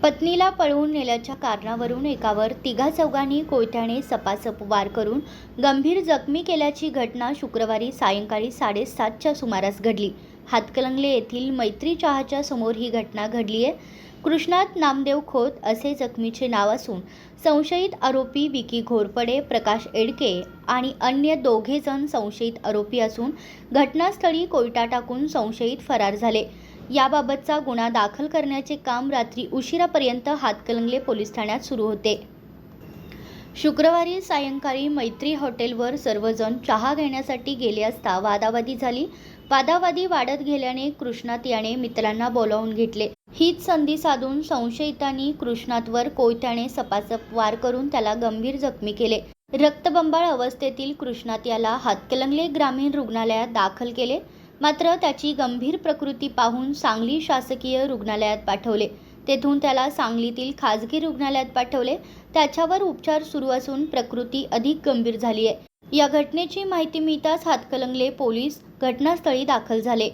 पत्नीला पळवून नेल्याच्या कारणावरून एकावर तिघा-चौघांनी कोयत्याने सपासप वार करून गंभीर जखमी केल्याची घटना शुक्रवारी सायंकाळी 7:30च्या सुमारास घडली. हातकणंगले येथील मैत्री चहाच्या समोर ही घटना घडली आहे. कृष्णात नामदेव खोत असे जखमीचे नाव असून संशयित आरोपी विकी घोरपडे, प्रकाश एडके आणि अन्य दोघे जण संशयित आरोपी असून घटनास्थळी कोयता टाकून संशयित फरार झाले. याबाबतचा गुन्हा दाखल करण्याचे काम रात्री उशिरापर्यंत हातकणंगले पोलीस ठाण्यात सुरू होते. शुक्रवारी सायंकाळी मैत्री हॉटेलवर सर्वजण चहा घेण्यासाठी गेले असता वादावादी झाली. वादावादी वाढत गेल्याने कृष्णात याने मित्रांना बोलावून घेतले. हीच संधी साधून संशयितांनी कृष्णातवर कोयत्याने सपासप वार करून त्याला गंभीर जखमी केले. रक्तबंबाळ अवस्थेतील कृष्णात याला हातकणंगले ग्रामीण रुग्णालयात दाखल केले. मात्र त्याची गंभीर प्रकृती पाहून सांगली शासकीय रुग्णालयात पाठवले. तेथून त्याला सांगलीतील खाजगी रुग्णालयात पाठवले. त्याच्यावर उपचार सुरू असून प्रकृती अधिक गंभीर झाली आहे. या घटनेची माहिती मिळताच हातकणंगले पोलीस घटनास्थळी दाखल झाले.